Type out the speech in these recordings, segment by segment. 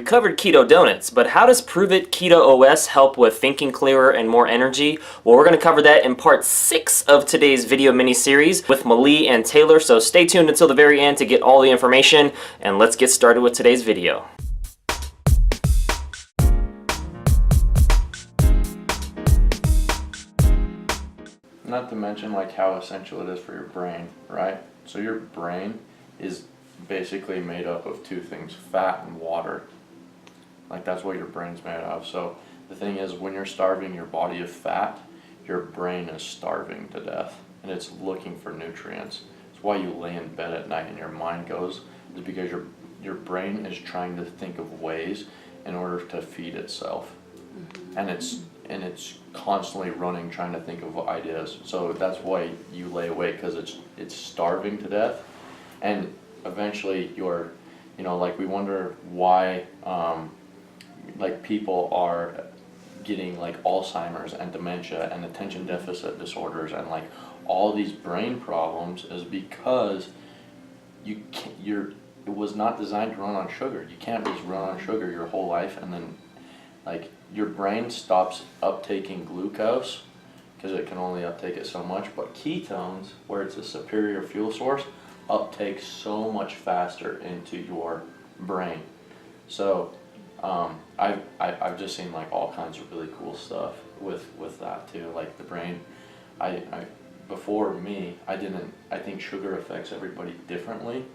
covered keto donuts, but how does Pruvit Keto OS help with thinking clearer and more energy? Well, we're going to cover that in part 6 of today's video mini-series with Malee and Taylor, so stay tuned until the very end to get all the information, and let's get started with today's video. Not to mention like how essential it is for your brain, right? So your brain is basically made up of two things, fat and water. Like that's what your brain's made of. So the thing is, when you're starving your body of fat, your brain is starving to death and it's looking for nutrients. It's why you lay in bed at night and your mind goes, is because your brain is trying to think of ways in order to feed itself. And it's constantly running, trying to think of ideas. So that's why you lay awake, because it's starving to death. And eventually you're, like we wonder why like people are getting like Alzheimer's and dementia and attention deficit disorders and like all these brain problems is because it was not designed to run on sugar. You can't just run on sugar your whole life and then like your brain stops uptaking glucose because it can only uptake it so much, but ketones, where it's a superior fuel source, uptake so much faster into your brain. So I've just seen like all kinds of really cool stuff with that too. Like the brain, before me, I think sugar affects everybody differently,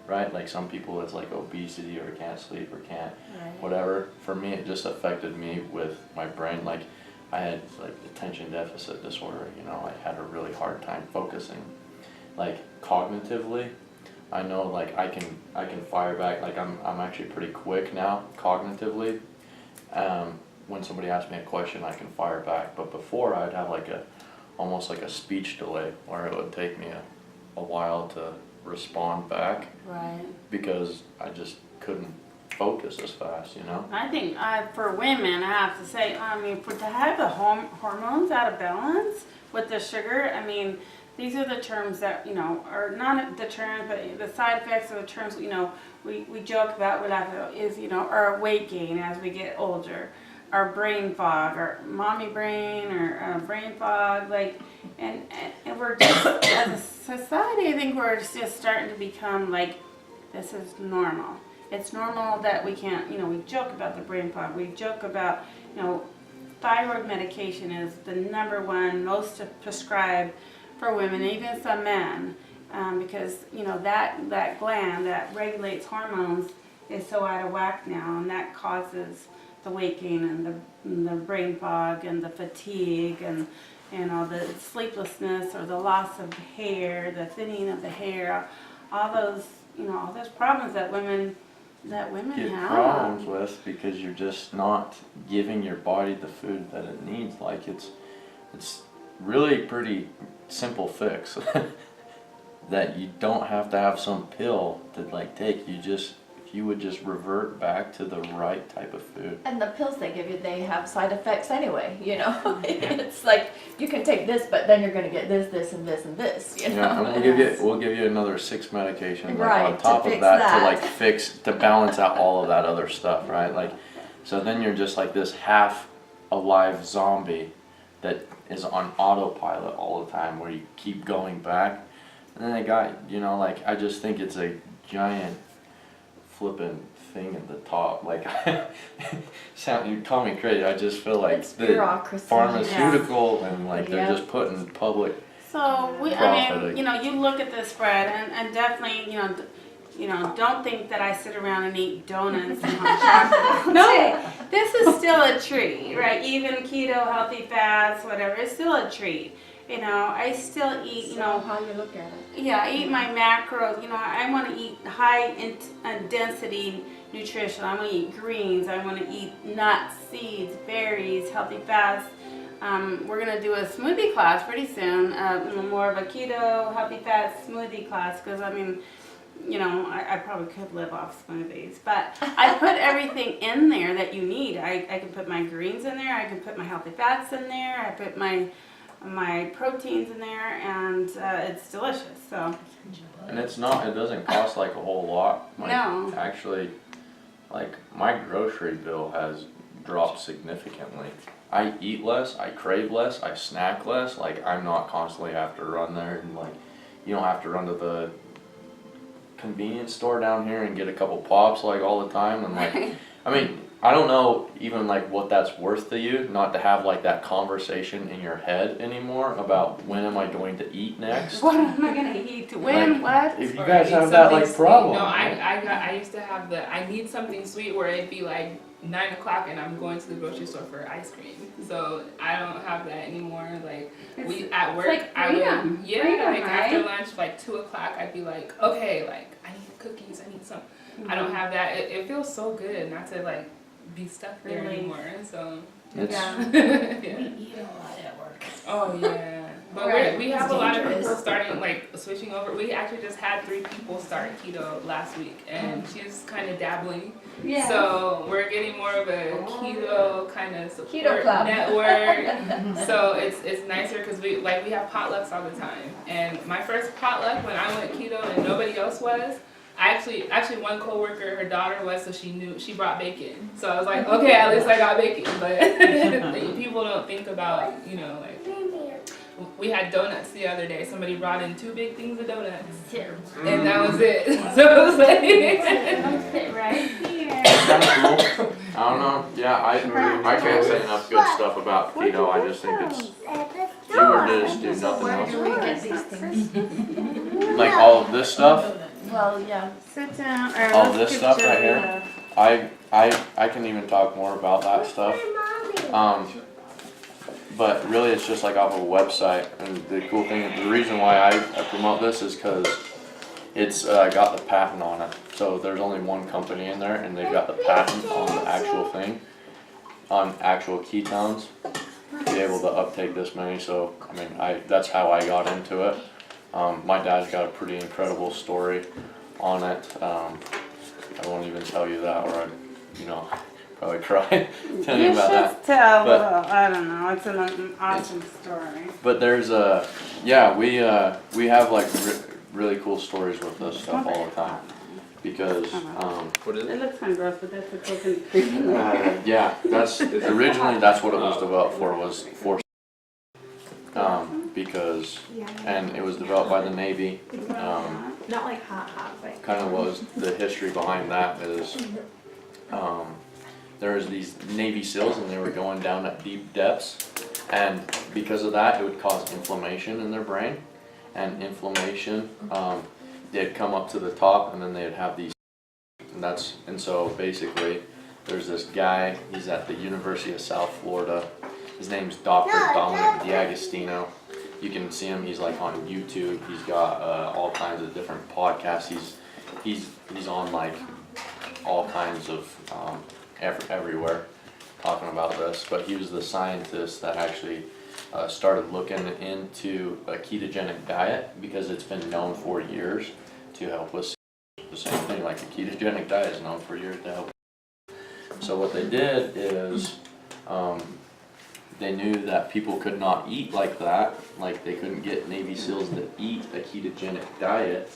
right? Like some people it's like obesity or can't sleep or can't whatever. For me, it just affected me with my brain. Like I had like attention deficit disorder, I had a really hard time focusing. Like cognitively, I know like I can fire back. Like I'm actually pretty quick now cognitively. When somebody asks me a question, I can fire back. But before, I'd have like almost like a speech delay, where it would take me a while to respond back. Right. Because I just couldn't focus as fast, I think for women, I have to say, to have the hormones out of balance with the sugar, these are the terms that, are not the terms, but the side effects of the terms, we joke about, we laugh about, is, our weight gain as we get older, our brain fog, or mommy brain, or brain fog, like, and we're just, as a society, I think we're just starting to become like, this is normal. It's normal that we can't, we joke about the brain fog, we joke about, thyroid medication is the #1 most prescribed for women, even some men, because that gland that regulates hormones is so out of whack now, and that causes the weight gain and the brain fog and the fatigue and the sleeplessness or the loss of hair, the thinning of the hair, all those problems that women get have. problems with because you're just not giving your body the food that it needs. Like it's really pretty simple fix that you don't have to have some pill to like take. If you would just revert back to the right type of food. And the pills they give you, they have side effects anyway, It's like you can take this, but then you're going to get this and this and this, Yeah, and we'll give you another 6 medications right, on top of that to balance out all of that other stuff, right? Like, so then you're just like this half alive zombie that is on autopilot all the time, where you keep going back. And then they got, like I just think it's a giant flipping thing at the top. Like, you call me crazy. I just feel like it's bureaucracy, pharmaceutical and like they're just putting public. So you look at this spread and definitely, don't think that I sit around and eat donuts and hot chocolate. No, this is still a treat, right? Even keto, healthy fats, whatever, it's still a treat. I still eat, So how you look at it. Yeah, I eat my macros. I want to eat high density nutrition. I want to eat greens. I want to eat nuts, seeds, berries, healthy fats. We're going to do a smoothie class pretty soon, more of a keto, healthy fat smoothie class, because I probably could live off smoothies, but I put everything in there that you need. I can put my greens in there, I can put my healthy fats in there, I put my proteins in there, and it's delicious. So. And it doesn't cost like a whole lot. Like, no. Actually, like my grocery bill has dropped significantly. I eat less, I crave less, I snack less. Like I'm not constantly have to run there, and like you don't have to run to the convenience store down here and get a couple pops like all the time. And like I mean, I don't know even like what that's worth to you, not to have like that conversation in your head anymore about when am I going to eat next. What am I gonna eat? When? Like, What? if you Or guys eat have that like something sweet. problem. No, right? I used to have I need something sweet where it'd be like 9 o'clock and I'm going to the grocery store for ice cream. So I don't have that anymore. Like we at work, like I would freedom. yeah, Freedom, like after right? lunch, like 2 o'clock, I'd be like, okay, like I need cookies, I need some. I don't have that. It feels so good not to like be stuck there Relief. anymore. So It's, Yeah. yeah. We eat a lot at work. Oh yeah. But Right. we have It's a lot of dangerous. people starting like switching over. We actually just had 3 people start keto last week, and she's kind of dabbling. Yeah. So we're getting more of a keto kind of support Keto club. network. So it's nicer because we have potlucks all the time. And my first potluck when I went keto and nobody else was, I actually one coworker, her daughter was, so she knew she brought bacon. So I was like, okay, at least I got bacon. But people don't think about like. We had donuts the other day. Somebody brought in 2 big things of donuts, and that was it. So it was like. I'll sit right here. kind of cool. I don't know. Yeah, I can't say enough good stuff about keto. I just think it's do or just do nothing Where else. do we get these things? Like all of this stuff, Well, yeah. Sit down. Or all let's this get stuff your, right here. I can even talk more about that stuff. But really it's just like off of a website, and the cool thing, the reason why I promote this is because it's got the patent on it. So there's only one company in there, and they've got the patent on the actual thing, on actual ketones, to be able to uptake this many. So I mean, that's how I got into it. My dad's got a pretty incredible story on it. I won't even tell you that, or I'd, probably cry telling you You about that. should tell a But- little, I don't know, it's an awesome story. But there's we have like really cool stories with this stuff all the time, because What is It it? looks kind of gross, but that's a coconut. yeah, that's originally that's what it was developed for, was for because, and it was developed by the Navy. Not like hot, but. Kind of was the history behind that is there was these Navy SEALs, and they were going down at deep depths, and because of that it would cause inflammation in their brain, and inflammation they'd come up to the top, and then they'd have these, and so basically there's this guy, he's at the University of South Florida, his name's Dr. Dominic D'Agostino. You can see him, he's like on YouTube, he's got all kinds of different podcasts, he's on like all kinds of everywhere talking about this, but he was the scientist that actually started looking into a ketogenic diet, because it's been known for years to help with the same thing, like a ketogenic diet is known for years to help. So what they did is they knew that people could not eat like that, like they couldn't get Navy SEALs to eat a ketogenic diet.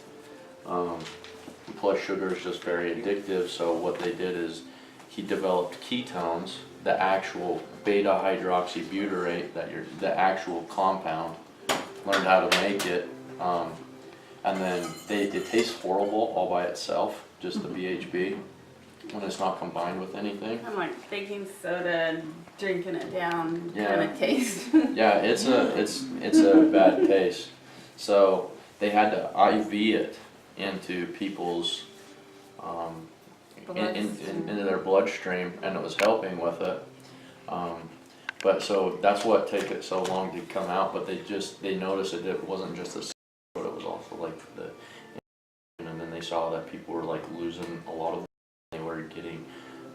Plus sugar is just very addictive, so what they did is he developed ketones, the actual beta hydroxybutyrate, the actual compound, learned how to make it, and then it tastes horrible all by itself, just the BHB, when it's not combined with anything. I'm like baking soda, drinking it down, Yeah. kind of taste. Yeah, it's a bad taste. So they had to IV it into people's into their bloodstream, and it was helping with it. But so that's what took it so long to come out. But they noticed it wasn't just the, but it was also like the, and then they saw that people were like losing a lot of, they were getting,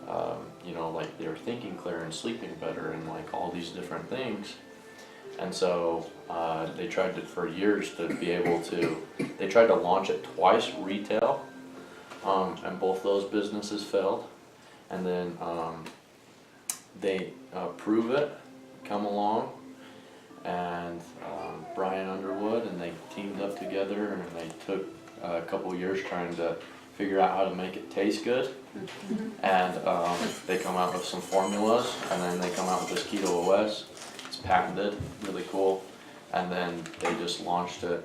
like they were thinking clearer and sleeping better and like all these different things. And so they tried for years to be able to, they tried to launch it twice retail, and both those businesses failed. And then they Pruvit come along, and Brian Underwood, and they teamed up together, and they took a couple years trying to figure out how to make it taste good. And they come out with some formulas, and then they come out with this Keto OS. It's patented, really cool. And then they just launched it,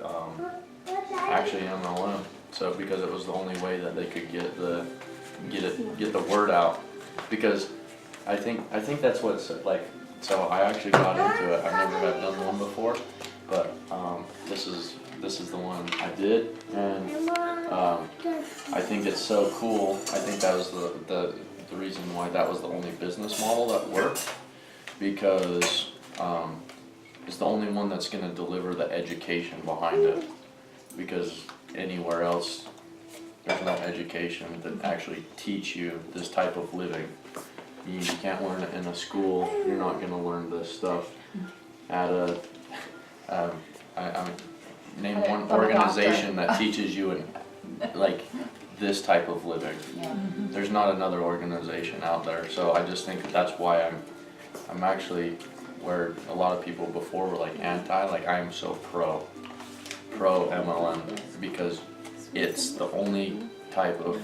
actually in MLM. So because it was the only way that they could get the word out. Because I think that's what's like. So I actually got into it. I never had done one before, but this is the one I did, and I think it's so cool. I think that was the reason why that was the only business model that worked, because it's the only one that's going to deliver the education behind it. Because anywhere else, there's no education that actually teach you this type of living. You can't learn it in a school. You're not going to learn this stuff at a. Name one organization that teaches you like this type of living. There's not another organization out there. So I just think that's why I'm actually where a lot of people before were like anti. Like I am so pro MLM, because it's the only type of